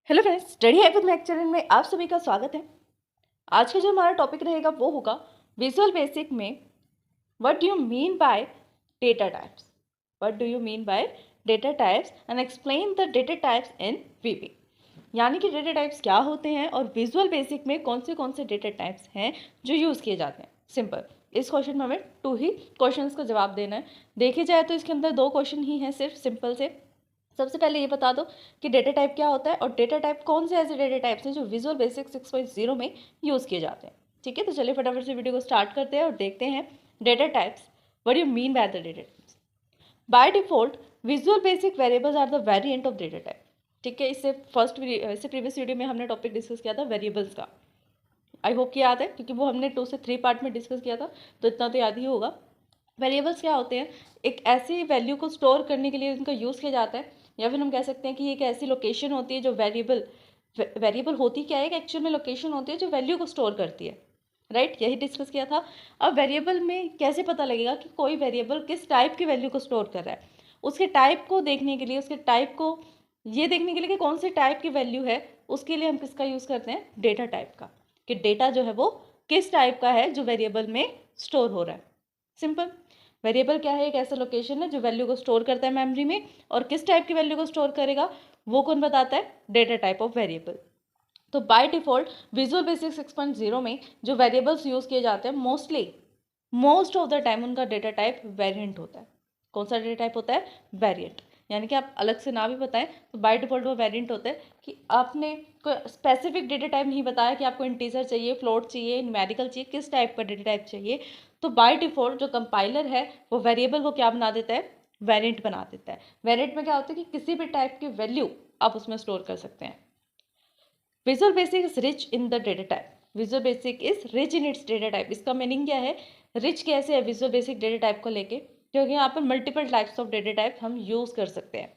Hello friends, study है with math channel में आप सभी का स्वागत है। आज का जो हमारा टॉपिक रहेगा वो होगा विजुअल बेसिक में what do you mean by data types. What do you mean by data types and explain the data types in VB. यानी कि डेटा टाइप्स क्या होते हैं और विजुअल बेसिक में कौन से डेटा टाइप्स हैं जो यूज़ किए जाते हैं। सिंपल, इस क्वेश्चन में हमें 2 ही क्वेश्चंस का जवाब देना है। देखे जाए तो इसके अंदर 2 क्वेश्चन ही हैं सिर्फ, सिंपल से। सबसे पहले ये बता दो कि डेटा टाइप क्या होता है और डेटा टाइप कौन से ऐसे डेटा टाइप्स हैं जो विजुअल बेसिक 6.0 में यूज़ किए जाते हैं। ठीक है, तो चलिए फटाफट से वीडियो को स्टार्ट करते हैं और देखते हैं data types. What do you mean by the data types. By default Visual Basic variables are the variant of data type. ठीक है, इससे प्रीवियस वीडियो में हमने टॉपिक डिस्कस किया था वेरिएबल्स का। आई होप कि याद है, क्योंकि वो हमने 2 से 3 पार्ट में डिस्कस किया था, तो इतना तो याद ही होगा। वेरिएबल्स क्या होते हैं? एक ऐसी वैल्यू को स्टोर करने के लिए इनका यूज़ किया जाता है, या फिर हम कह सकते हैं कि एक ऐसी लोकेशन होती है जो वेरिएबल होती क्या है, एक एक्चुअल में लोकेशन होती है जो वैल्यू को स्टोर करती है। राइट, यही डिस्कस किया था। अब वेरिएबल में कैसे पता लगेगा कि कोई वेरिएबल किस टाइप की वैल्यू को स्टोर कर रहा है? उसके टाइप को देखने के लिए, उसके टाइप को ये देखने के लिए कि कौन से टाइप की वैल्यू है, उसके लिए हम किसका यूज़ करते हैं? डेटा टाइप का। कि डेटा जो है वो किस टाइप का है जो वेरिएबल में स्टोर हो रहा है। सिंपल, वेरिएबल क्या है? एक ऐसा लोकेशन है जो वैल्यू को स्टोर करता है मेमोरी में, और किस टाइप की वैल्यू को स्टोर करेगा वो कौन बताता है? Data type of variable. तो बाय डिफॉल्ट विजुअल बेसिक 6.0 में जो वेरिएबल्स यूज़ किए जाते हैं मोस्ट ऑफ द टाइम उनका डेटा टाइप वेरिएंट होता है। कौन सा डेटा टाइप होता है? वेरिएंट। यानी कि आप अलग से ना भी बताएं तो बाय डिफॉल्ट वो वेरिएंट होता है कि आपने कोई स्पेसिफिक डेटा टाइप नहीं बताया कि आपको इंटीजर चाहिए, फ्लोट चाहिए, न्यूमेरिकल चाहिए, किस टाइप का डेटा टाइप चाहिए। तो बाय डिफॉल्ट जो कंपाइलर है वो वेरिएबल को क्या बना देता है? वेरिएंट बना देता है। वेरिएंट में क्या होता है कि किसी भी टाइप की वैल्यू आप उसमें स्टोर कर सकते हैं। Visual basic is rich in the data type. Visual basic is rich in its data type. इसका मीनिंग क्या है? रिच कैसे है विजुअल बेसिक डेटा टाइप को लेके? क्योंकि यहाँ पर multiple types of data type हम यूज कर सकते हैं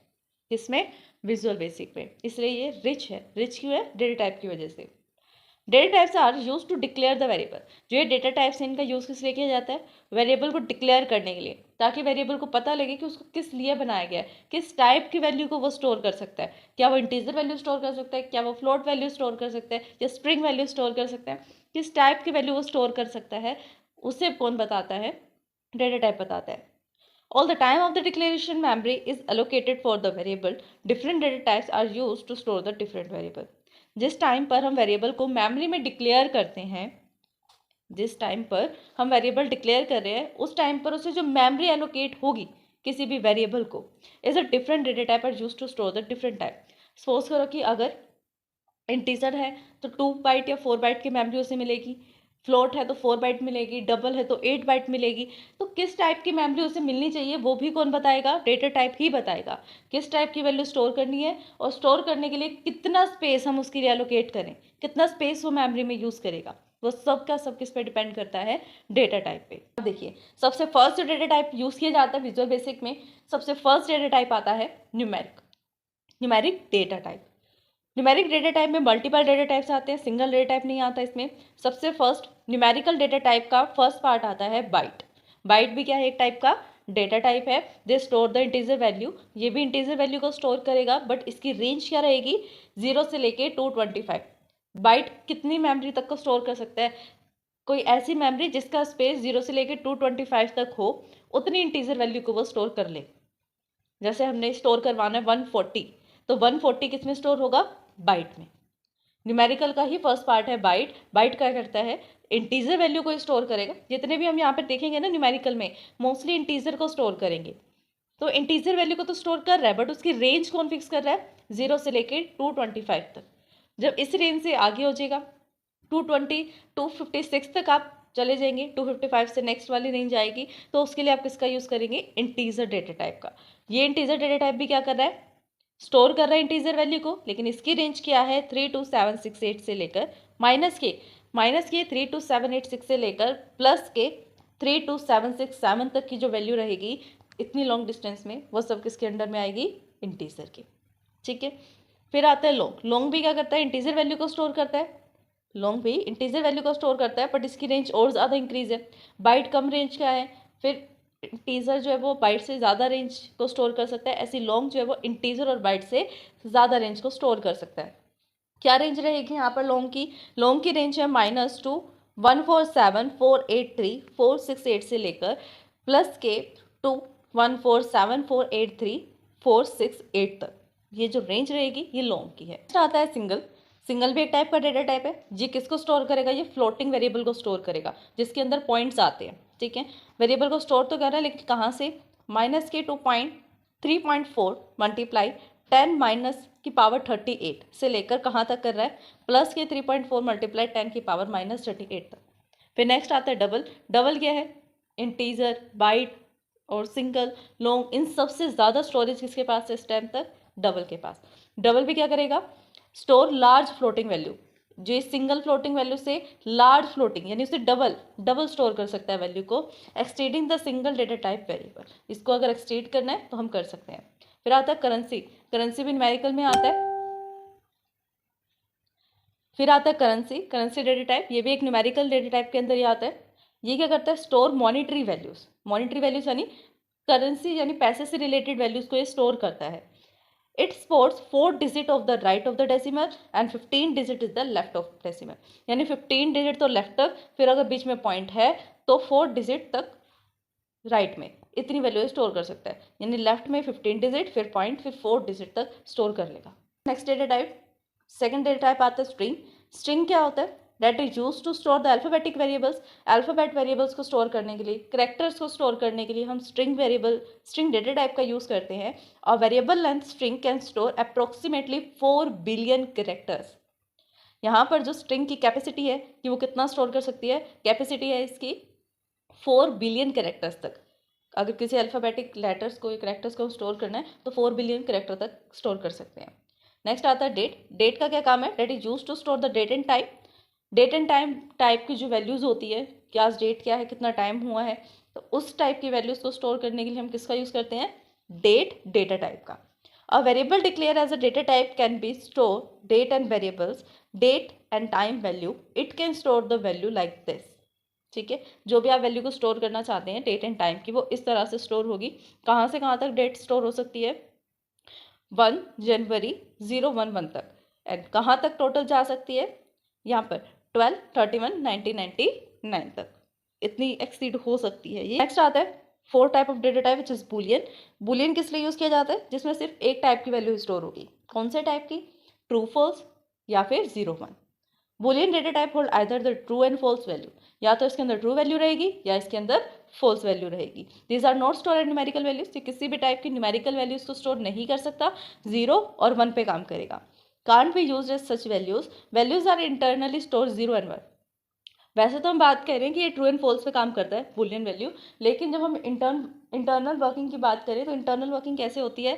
किसमें? विजुअल बेसिक में। इसलिए ये रिच है। रिच क्यों है? डेटा टाइप की वजह से। Data types are use to declare the variable. जो ये डेटा टाइप्स हैं इनका यूज किस लिए किया जाता है? वेरिएबल को डिक्लेयर करने के लिए, ताकि वेरिएबल को पता लगे कि उसको किस लिए बनाया गया है, किस टाइप की वैल्यू को वो स्टोर कर सकता है। क्या वो इंटीजर वैल्यू स्टोर कर सकता है, क्या वो फ्लोट वैल्यू स्टोर कर सकता है, या स्ट्रिंग वैल्यू स्टोर कर सकता है? किस टाइप की वैल्यू वो स्टोर कर सकता है उसे कौन बताता है? डेटा टाइप बताता है। All the time of the declaration memory is allocated for the variable. Different data types are used to store the different variable. जिस टाइम पर हम वेरिएबल को मेमोरी में डिक्लेयर करते हैं, जिस टाइम पर हम वेरिएबल डिक्लेयर कर रहे हैं उस टाइम पर उसे जो मेमोरी एलोकेट होगी किसी भी वेरिएबल को, is a different data type are use to store the different type. Suppose करो कि अगर इंटीजर है तो 2 बाइट या 4 बाइट की मेमोरी उसे मिलेगी, फ्लोट है तो 4 बाइट मिलेगी, डबल है तो 8 बाइट मिलेगी। तो किस टाइप की मेमोरी उसे मिलनी चाहिए वो भी कौन बताएगा? डेटा टाइप ही बताएगा। किस टाइप की वैल्यू स्टोर करनी है और स्टोर करने के लिए कितना स्पेस हम उसके लिए एलोकेट करें, कितना स्पेस वो मेमोरी में यूज करेगा, वो सब का सब किस पे डिपेंड करता है? डेटा टाइप पे। अब देखिए, सबसे फर्स्ट जो डेटा टाइप यूज किया जाता है विजुअल बेसिक में, सबसे फर्स्ट डेटा टाइप आता है numeric data type. Numeric data type में मल्टीपल डेटा टाइप्स आते हैं, सिंगल डेटा टाइप नहीं आता इसमें। सबसे फर्स्ट न्यूमेरिकल डेटा टाइप का फर्स्ट पार्ट आता है बाइट। बाइट भी क्या है? एक टाइप का डेटा टाइप है। They store the integer value. ये भी इंटीजर वैल्यू को स्टोर करेगा, बट इसकी रेंज क्या रहेगी? 0 से लेके 225। बाइट कितनी मेमोरी तक को स्टोर कर सकता है? कोई ऐसी मेमोरी जिसका स्पेस 0 से लेके 225 तक हो, उतनी इंटीजर वैल्यू को वो स्टोर कर ले। जैसे हमने स्टोर करवाना है 140, तो 140 किस में स्टोर होगा? बाइट में। न्यूमेरिकल का ही फर्स्ट पार्ट है बाइट। बाइट क्या करता है? इंटीजर वैल्यू को स्टोर करेगा। जितने भी हम यहाँ पर देखेंगे ना न्यूमेरिकल में, मोस्टली इंटीजर को स्टोर करेंगे। तो इंटीजर वैल्यू को तो स्टोर कर रहा है, बट उसकी रेंज कौन फिक्स कर रहा है? 0 से लेके 225 तक। जब इस रेंज से आगे हो जाएगा 220, 256 तक आप चले जाएंगे, 255 से नेक्स्ट वाली रेंज आएगी, तो उसके लिए आप किसका यूज़ करेंगे? इंटीजर डेटा टाइप का। ये इंटीजर डेटा टाइप भी क्या कर रहा है? स्टोर कर रहा है इंटीजर वैल्यू को, लेकिन इसकी रेंज क्या है? 32768 से लेकर माइनस के 32786 से लेकर प्लस के 32767 तक की जो वैल्यू रहेगी इतनी लॉन्ग डिस्टेंस में, वो सब किसके अंडर में आएगी? इंटीजर के। ठीक है, फिर आता है लॉन्ग। लॉन्ग भी क्या करता है? इंटीजर वैल्यू को स्टोर करता है। लॉन्ग भी इंटीजर वैल्यू को स्टोर करता है, बट इसकी रेंज और ज़्यादा इंक्रीज है। बाइट कम रेंज का है, फिर इंटीजर जो है वो बाइट से ज़्यादा रेंज को स्टोर कर सकता है। ऐसी लॉन्ग जो है वो इंटीजर और बाइट से ज़्यादा रेंज को स्टोर कर सकता है। क्या रेंज रहेगी यहाँ पर लॉन्ग की रेंज है -2 147,483,468 से लेकर प्लस के 2 147,483,468 तक, ये जो रेंज रहेगी ये लॉन्ग की है। नेक्स्ट आता है सिंगल भी एक टाइप का डेटा टाइप है। जी किसको स्टोर करेगा, ये फ्लोटिंग वेरिएबल को स्टोर करेगा जिसके अंदर पॉइंट्स आते हैं, ठीक है। वेरिएबल को स्टोर तो कर रहा है लेकिन कहाँ से, -3.4 मल्टीप्लाई 10 माइनस की पावर 38 से लेकर कहाँ तक कर रहा है, प्लस के 3.4 मल्टीप्लाई 10 की पावर -38 तक। फिर नेक्स्ट आता है डबल क्या है, इंटीजर, बाइट और सिंगल, लॉन्ग, इन सबसे ज़्यादा स्टोरेज किसके पास है इस टाइम तक, डबल के पास। डबल भी क्या करेगा, स्टोर लार्ज फ्लोटिंग वैल्यू, जो सिंगल फ्लोटिंग वैल्यू से लार्ज फ्लोटिंग यानी उसे डबल स्टोर कर सकता है वैल्यू को, extending the single data type variable. इसको अगर एक्सटेड करना है तो हम कर सकते हैं। फिर आता है करेंसी भी न्यूमेरिकल में आता है। फिर आता है करेंसी डेटा टाइप, ये भी एक न्यूमेरिकल डेटा टाइप के अंदर ही आता है। ये क्या करता है, स्टोर मॉनिटरी वैल्यूज यानी करेंसी यानी पैसे से रिलेटेड वैल्यूज को ये स्टोर करता है। It stores 4 digit of the right of the decimal and 15 digit is the left of decimal, यानी 15 डिजिट तो लेफ्ट तक, फिर अगर बीच में पॉइंट है तो 4 डिजिट तक राइट में, इतनी वैल्यू स्टोर कर सकता है। यानी लेफ्ट में 15 डिजिट, फिर पॉइंट, फिर 4 डिजिट तक स्टोर कर लेगा। Next data type, second data type आता है स्ट्रिंग क्या होता है, that is use to store the alphabetic variables. Alphabet variables को स्टोर करने के लिए, कैरेक्टर्स को स्टोर करने के लिए हम स्ट्रिंग डेटा टाइप का यूज करते हैं। और variable length string can store approximately 4 billion characters. यहाँ पर जो स्ट्रिंग की कैपेसिटी है कि वो कितना स्टोर कर सकती है, कैपेसिटी है इसकी 4 बिलियन कैरेक्टर्स तक। अगर किसी अल्फाबेटिक लेटर्स को, कैरेक्टर्स को स्टोर करना है तो 4 बिलियन कैरेक्टर तक स्टोर कर सकते हैं। नेक्स्ट आता है डेट का क्या काम है, date is use to store the date and time type की जो वैल्यूज़ होती है, कि आज डेट क्या है, कितना टाइम हुआ है, तो उस टाइप की वैल्यूज़ को स्टोर करने के लिए हम किसका यूज़ करते हैं, डेटा टाइप का। A variable declare as a data type can be store date and variables, date and time value, it can store the value like this, ठीक है। जो भी आप वैल्यू को स्टोर करना चाहते हैं डेट एंड टाइम की, वो इस तरह से स्टोर होगी। कहाँ से कहाँ तक डेट स्टोर हो सकती है, 1 जनवरी 011 तक, एंड कहाँ तक टोटल जा सकती है, यहाँ पर 12/31/1999 तक, इतनी एक्सीड हो सकती है ये। नेक्स्ट आता है fourth type of data type which is Boolean किस लिए यूज़ किया जाता है, जिसमें सिर्फ एक टाइप की वैल्यू स्टोर होगी। कौन से टाइप की, ट्रू फॉल्स या फिर 0-1। Boolean data type hold either the true and false value, या तो इसके अंदर ट्रू वैल्यू रहेगी या इसके अंदर फॉल्स वैल्यू रहेगी। These are not store and numerical values, किसी भी टाइप की न्यूमेरिकल वैल्यूज को स्टोर नहीं कर सकता, 0 और 1 पे काम करेगा। Can't be used as such values are internally stored 0 and 1। वैसे तो हम बात कर रहे हैं कि ये ट्रू एंड फॉल्स पे काम करता है बुलियन वैल्यू, लेकिन जब हम इंटरनल वर्किंग की बात करें तो इंटरनल वर्किंग कैसे होती है,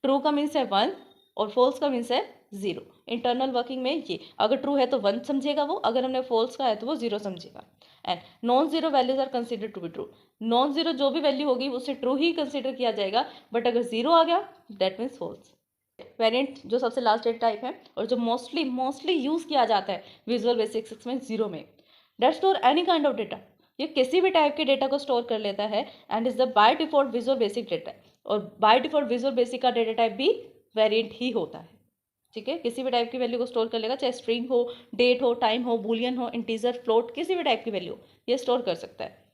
ट्रू का मीन्स है 1 और फॉल्स का मीन्स है 0। इंटरनल वर्किंग में ये अगर ट्रू है तो 1 समझेगा वो, अगर हमने फॉल्स का है तो वो 0 समझेगा। And non zero values are consider to be true, non zero जो भी वैल्यू होगी उसे ट्रू ही कंसिडर किया जाएगा, बट अगर 0 आ गया दैट मीन्स फॉल्स। वेरिएंट जो सबसे लास्ट डेटा टाइप है और जो मोस्टली यूज़ किया जाता है विजुअल बेसिक 6 में 0 में, date store any kind of data, ये किसी भी टाइप के डेटा को स्टोर कर लेता है and is the by default Visual basic data. और बाय डिफॉल्ट विजुअल बेसिक का डेटा टाइप भी वेरिएंट ही होता है, ठीक है। किसी भी टाइप की वैल्यू को स्टोर कर लेगा, चाहे स्ट्रिंग हो, डेट हो, टाइम हो, बुलियन हो, इंटीजर, फ्लोट, किसी भी टाइप की वैल्यू ये स्टोर कर सकता है।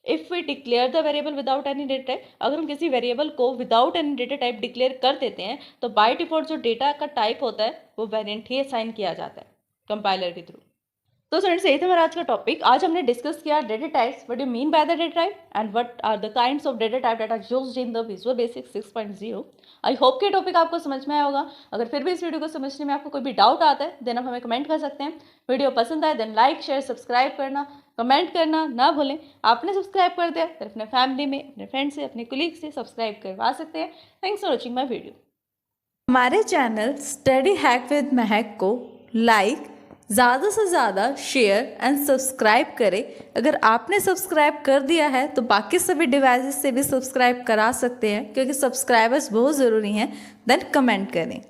If we declare the variable without any data type, अगर हम किसी वेरिएबल को without any data type declare कर देते हैं तो बाय डिफॉल्ट जो डेटा का टाइप होता है वो वेरिएंट ही असाइन किया जाता है कंपाइलर के थ्रू। तो स्टूडेंट्स यही था मेरा आज का टॉपिक। आज हमने डिस्कस किया data types, what you mean by the data type and what are the kinds of data type that are used in the Visual Basic 6.0। I hope कि टॉपिक आपको समझ में आया होगा। अगर फिर भी इस वीडियो को समझने में आपको कोई भी डाउट आता है देन आप हमें कमेंट कर सकते हैं। वीडियो पसंद आए देन लाइक शेयर सब्सक्राइब करना, कमेंट करना ना भूलें। आपने सब्सक्राइब कर दिया फिर अपने फैमिली में, अपने फ्रेंड से, अपने कोलीग से सब्सक्राइब करवा सकते हैं। Thanks for watching my video. हमारे चैनल स्टडी हैक विद महक को लाइक, ज़्यादा से ज़्यादा शेयर एंड सब्सक्राइब करें। अगर आपने सब्सक्राइब कर दिया है तो बाकी सभी डिवाइसेस से भी सब्सक्राइब करा सकते हैं, क्योंकि सब्सक्राइबर्स बहुत ज़रूरी हैं। देन कमेंट करें।